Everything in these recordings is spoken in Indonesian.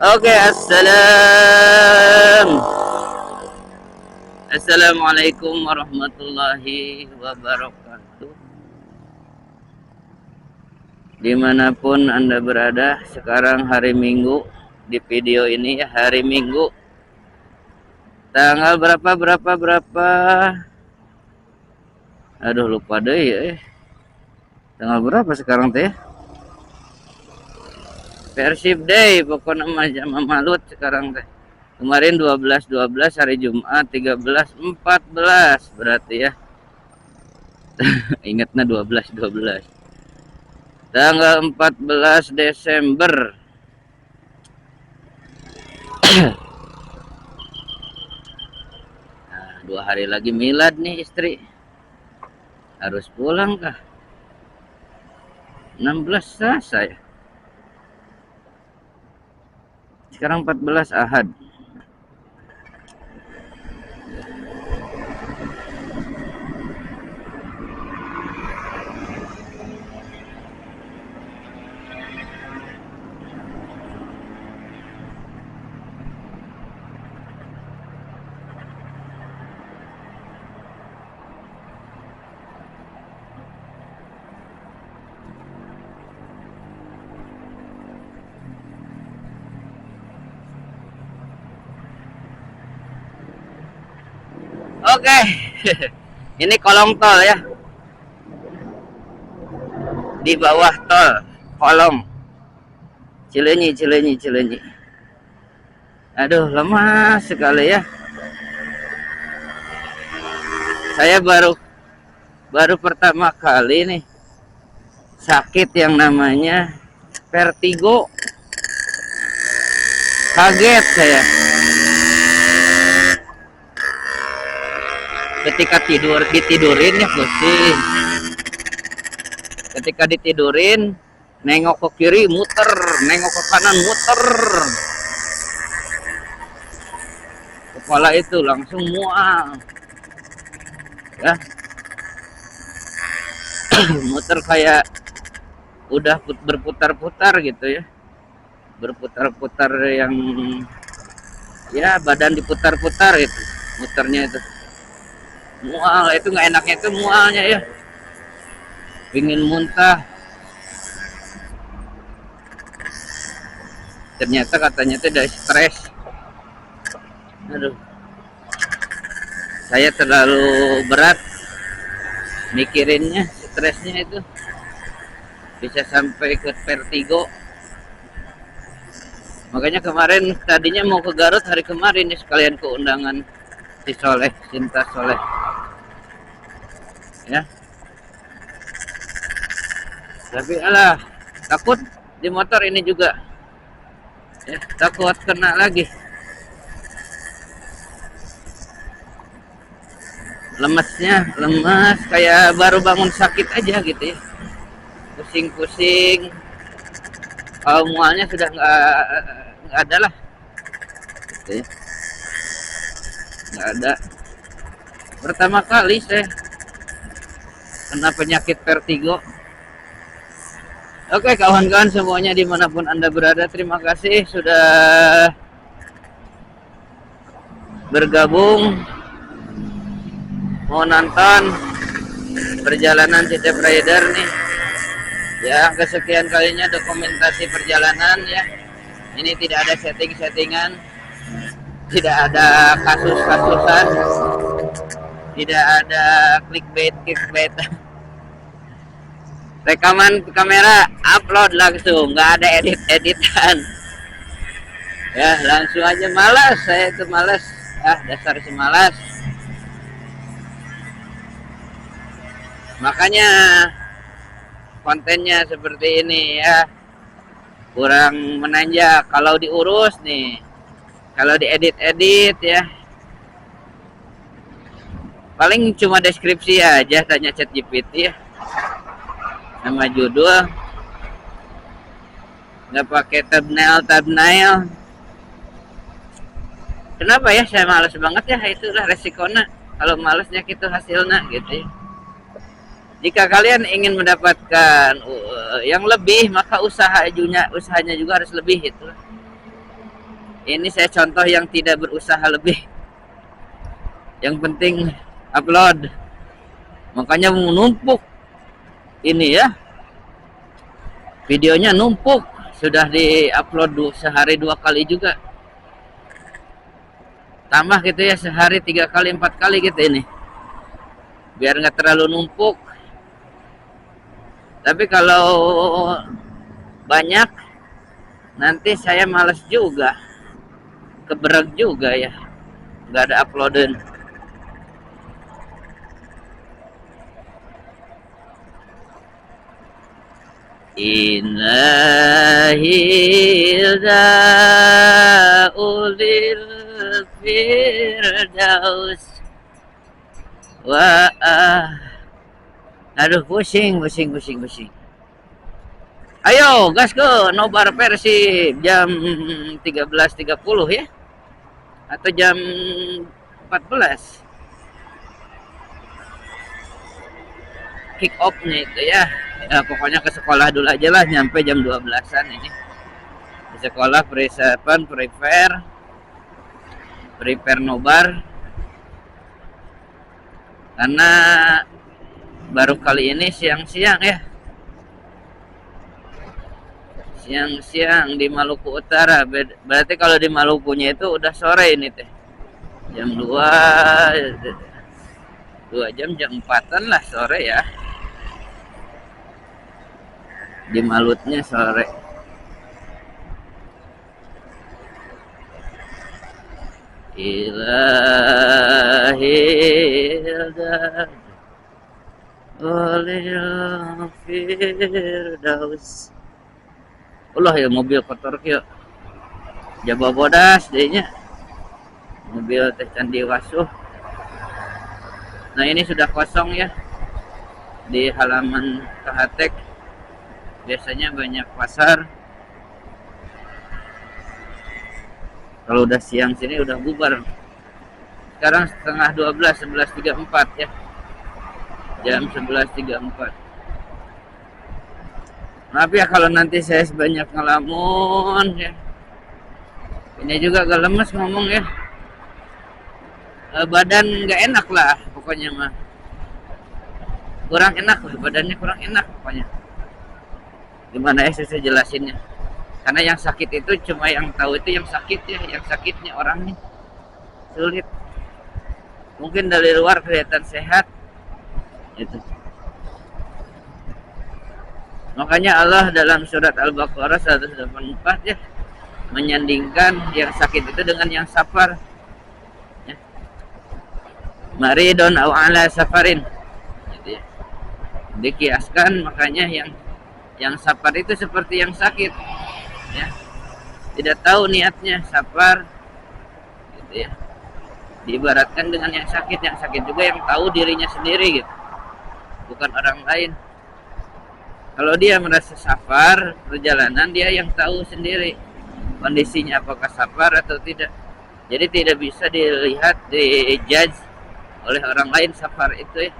Oke, Assalamualaikum warahmatullahi wabarakatuh. Dimanapun Anda berada, sekarang hari Minggu. Di video ini ya, hari Minggu. Tanggal berapa? Aduh, lupa deh ya. Tanggal berapa sekarang teh? Persib Day, pokoknya mah malut sekarang teh. Kemarin 12 hari Jumat, 13 14 berarti ya. Ingatnya 12. Tanggal 14 Desember. Nah, 2 hari lagi milad nih istri. Harus pulang kah? 16 Selasa ya. Sekarang 14 Ahad. Oke. Ini kolong tol ya. Di bawah tol, kolong. Cileunyi. Aduh, lemas sekali ya. Saya baru pertama kali nih sakit yang namanya vertigo. Kaget saya. Ketika ditidurin ya pusing. Ketika ditidurin, nengok ke kiri muter, nengok ke kanan muter. Kepala itu langsung mual. Ya. Muter kayak udah berputar-putar gitu ya. Berputar-putar yang ya badan diputar-putar gitu. Muternya itu. Mual, itu nggak enaknya itu mualnya ya. Pingin muntah. Ternyata katanya itu dari stres. Aduh, saya terlalu berat mikirinnya, stresnya itu bisa sampai ke vertigo. Makanya kemarin tadinya mau ke Garut hari kemarin ya, sekalian ke undangan si Soleh, Cinta Soleh ya. Tapi alah, takut di motor ini juga ya, takut kena lagi. Lemas kayak baru bangun sakit aja gitu ya. Pusing-pusing. Kalau mualnya sudah nggak ada lah gitu ya. Nggak ada. Pertama kali saya kena penyakit vertigo. Oke kawan-kawan semuanya dimanapun Anda berada, terima kasih sudah bergabung mau nonton perjalanan Cecep Rider nih ya, kesekian kalinya dokumentasi perjalanan ya. Ini tidak ada setting-settingan, tidak ada kasus-kasusan, tidak ada clickbait. Rekaman kamera, upload langsung, nggak ada edit-editan ya, langsung aja. Malas, saya itu malas, dasar si malas. Makanya kontennya seperti ini ya, kurang menanjak. Kalau diurus nih, kalau diedit-edit ya, paling cuma deskripsi aja, tanya ChatGPT ya, nama judul, nggak pakai thumbnail. Kenapa ya saya malas banget ya, itulah resikonya. Kalau malasnya gitu hasilnya gitu ya. Jika kalian ingin mendapatkan yang lebih, maka usahanya juga harus lebih itu. Ini saya contoh yang tidak berusaha lebih. Yang penting upload. Makanya menumpuk ini ya. Videonya numpuk. Sudah di-upload sehari 2 kali juga. Tambah gitu ya, sehari 3 kali 4 kali gitu ini. Biar nggak terlalu numpuk. Tapi kalau banyak nanti saya males juga. Keberat juga ya. Nggak ada uploadan. Innahil ulil firdaus wa aduh pusing. Ayo gas ke nobar Persib jam 13.30 ya atau jam 14 kick off-nya itu ya. Ya pokoknya ke sekolah dulu aja lah, nyampe jam 12-an ini. Di sekolah persiapan prepare nobar. Karena baru kali ini siang-siang ya. Siang-siang di Maluku Utara. Berarti kalau di Malukunya itu udah sore ini teh. Jam 2 jam 4-an lah sore ya. Di Malutnya sore. Ilahil ulil firdaus. Allah ya mobil kotor kieu. Jaba bodas dehnya. Mobil teh Candi Wasuh. Nah ini sudah kosong ya. Di halaman Kahatek. Biasanya banyak pasar. Kalau udah siang sini udah bubar. Sekarang setengah 12, 11.34 ya. Jam 11.34. Maaf ya kalau nanti saya sebanyak ngelamun ya. Ini juga agak lemes ngomong ya. Badan nggak enak lah pokoknya mah. Kurang enak lah, badannya kurang enak pokoknya. Gimana ya saya jelasinnya? Karena yang sakit itu cuma yang tahu itu yang sakit ya, yang sakitnya orangnya sulit. Mungkin dari luar kelihatan sehat, itu. Makanya Allah dalam surat Al-Baqarah 184 ya menyandingkan yang sakit itu dengan yang sabar. Ya. Maridon au ala safarin. Gitu ya. Dikiaskan makanya yang sabar itu seperti yang sakit. Ya. Tidak tahu niatnya sabar. Gitu ya. Diibaratkan dengan yang sakit juga yang tahu dirinya sendiri gitu. Bukan orang lain. Kalau dia merasa sabar perjalanan, dia yang tahu sendiri kondisinya apakah sabar atau tidak. Jadi tidak bisa dilihat, dijudge oleh orang lain sabar itu ya.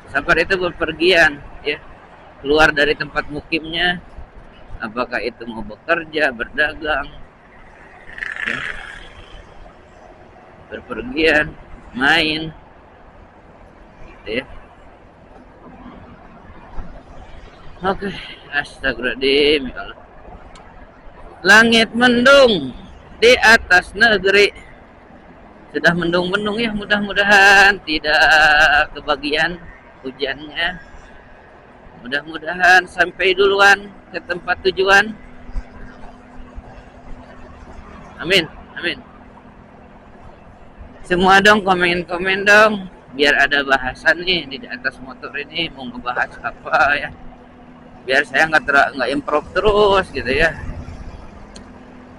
Sabar itu berpergian ya, keluar dari tempat mukimnya, apakah itu mau bekerja, berdagang, ya. Berpergian, main, gitu ya. Oke, astagfirullahaladzim ya Allah. Langit mendung di atas negeri. Sudah mendung-mendung ya, mudah-mudahan tidak kebagian hujannya. Mudah-mudahan sampai duluan ke tempat tujuan. Amin, amin. Semua dong komen-komen dong, biar ada bahasan nih di atas motor ini mau ngebahas apa ya. Biar saya nggak improv terus gitu ya.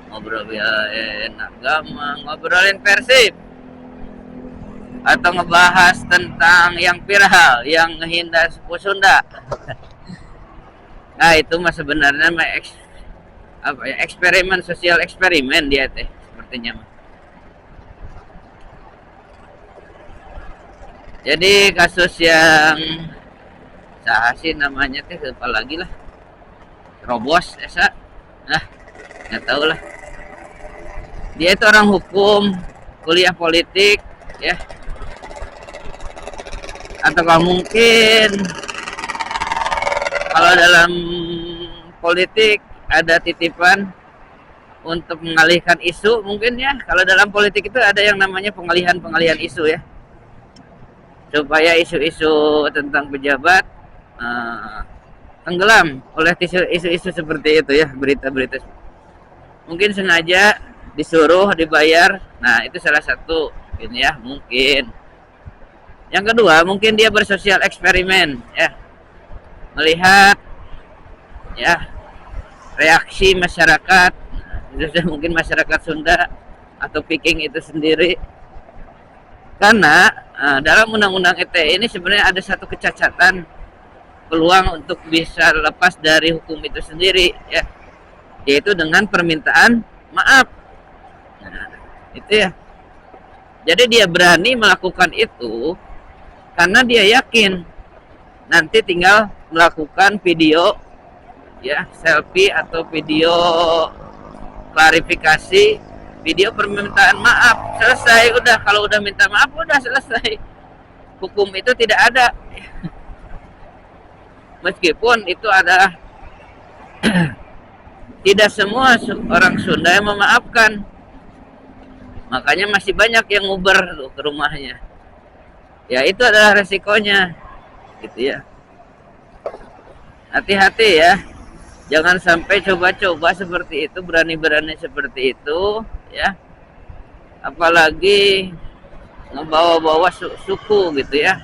Ngobrol enak gampang, ngobrolin Persib atau ngebahas tentang yang viral, yang ngehina suku Sunda. Nah itu mah sebenarnya mah eksperimen, sosial eksperimen dia teh sepertinya mah. Jadi kasus yang sah sih namanya teh apa lagi lah, Robos esa. Nah, nggak tahu lah. Dia itu orang hukum, kuliah politik, ya. Ataukah mungkin kalau dalam politik ada titipan untuk mengalihkan isu, mungkin ya. Kalau dalam politik itu ada yang namanya pengalihan isu, ya, supaya isu-isu tentang pejabat tenggelam oleh isu-isu seperti itu, ya, berita-berita. Mungkin sengaja disuruh dibayar. Nah, itu salah satu, mungkin, ya, mungkin. Yang kedua, mungkin dia bersosial eksperimen, ya, melihat, ya, reaksi masyarakat, mungkin masyarakat Sunda atau Viking itu sendiri. Karena dalam undang-undang ITE ini sebenarnya ada satu kecacatan, peluang untuk bisa lepas dari hukum itu sendiri, ya, yaitu dengan permintaan maaf. Nah, itu, ya. Jadi dia berani melakukan itu karena dia yakin nanti tinggal melakukan video, ya, selfie atau video klarifikasi, video permintaan maaf, selesai. Udah, kalau udah minta maaf udah selesai, hukum itu tidak ada. Meskipun itu ada tidak semua orang Sunda yang memaafkan, makanya masih banyak yang nguber ke rumahnya. Ya, itu adalah resikonya, gitu, ya. Hati-hati, ya, jangan sampai coba-coba seperti itu, berani-berani seperti itu, ya. Apalagi ngebawa-bawa suku, gitu, ya,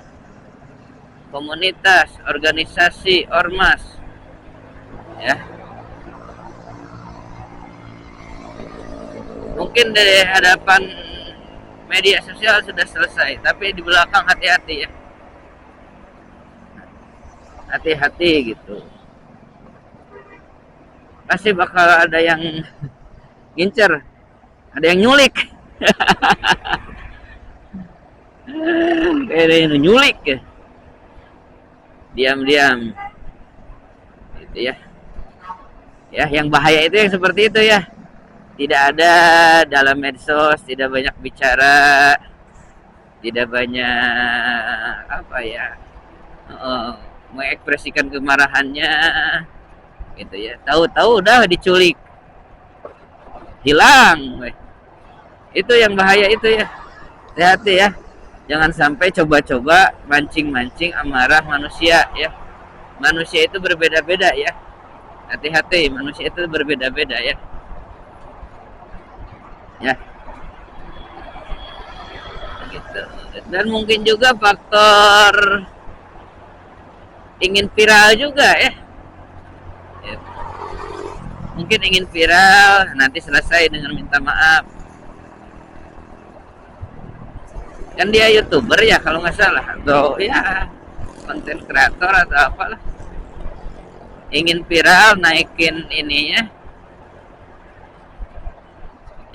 komunitas, organisasi, ormas, ya. Mungkin dari hadapan media sosial sudah selesai, tapi di belakang hati-hati, ya. Hati-hati, gitu. Pasti bakal ada yang ngincer, ada yang nyulik. Kayak yang nyulik, ya, diam-diam, gitu, ya. Ya, yang bahaya itu yang seperti itu, ya. Tidak ada dalam medsos, tidak banyak bicara, tidak banyak apa, ya, mengekspresikan kemarahannya, gitu, ya. Tahu-tahu udah diculik, hilang. Itu yang bahaya itu, ya. Hati-hati, ya, jangan sampai coba-coba mancing-mancing amarah manusia, ya. Manusia itu berbeda-beda, ya. Hati-hati, manusia itu berbeda-beda, ya. Ya, gitu. Dan mungkin juga faktor ingin viral juga, ya. Mungkin ingin viral, nanti selesai dengan minta maaf. Kan dia YouTuber, ya, kalau nggak salah, atau, ya, konten kreator atau apalah. Ingin viral, naikin ininya,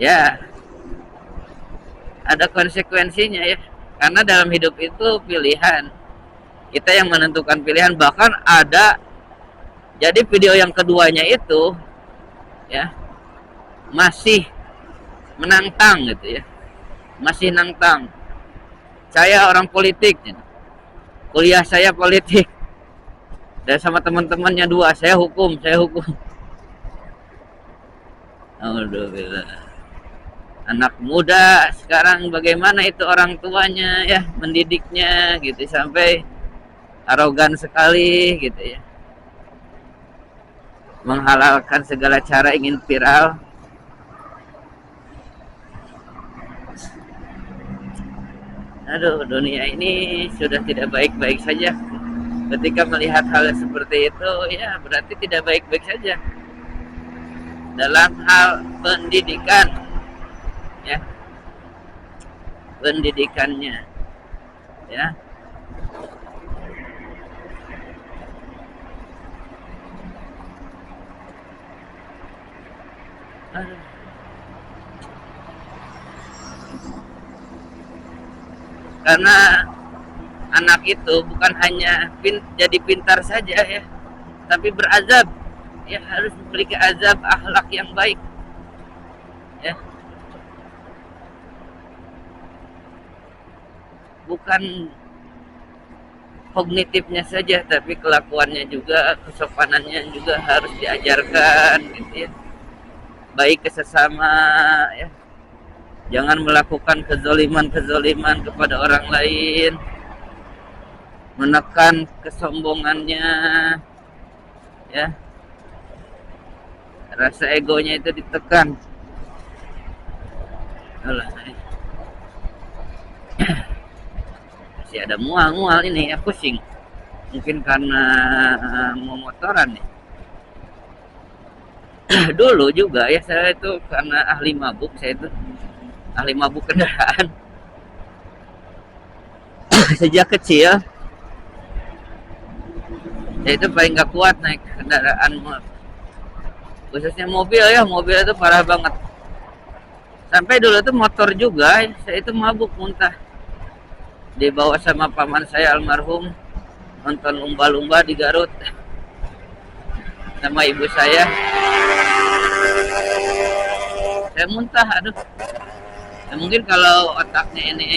ya, ada konsekuensinya, ya. Karena dalam hidup itu pilihan, kita yang menentukan pilihan. Bahkan ada, jadi video yang keduanya itu, ya, masih menantang, gitu, ya, masih nantang. Saya orang politik, kuliah saya politik, dan sama teman-temannya dua, saya hukum. Alhamdulillah. Anak muda sekarang bagaimana itu orang tuanya, ya, mendidiknya, gitu, sampai arogan sekali, gitu, ya, menghalalkan segala cara ingin viral. Aduh, dunia ini sudah tidak baik-baik saja. Ketika melihat hal seperti itu, ya, berarti tidak baik-baik saja. Dalam hal pendidikan, ya, pendidikannya, ya. Aduh. Karena anak itu bukan hanya jadi pintar saja, ya, tapi berazab, ya harus memiliki azab akhlak yang baik, ya. Bukan kognitifnya saja, tapi kelakuannya juga, kesopanannya juga harus diajarkan, gitu ya. Baik ke sesama, ya. Jangan melakukan kezoliman kepada orang lain, menekan kesombongannya, ya. Rasa egonya itu ditekan. Alah, masih ada mual-mual ini ya, pusing. Mungkin karena mau motoran nih. Dulu juga ya, saya itu karena ahli mabuk, saya itu ahli mabuk kendaraan. Sejak kecil saya itu paling gak kuat naik kendaraan, khususnya mobil ya. Mobil itu parah banget. Sampai dulu tuh motor juga, saya itu mabuk muntah. Dibawa sama paman saya almarhum nonton lumba-lumba di Garut sama ibu saya muntah, aduh. Ya, mungkin kalau otaknya ini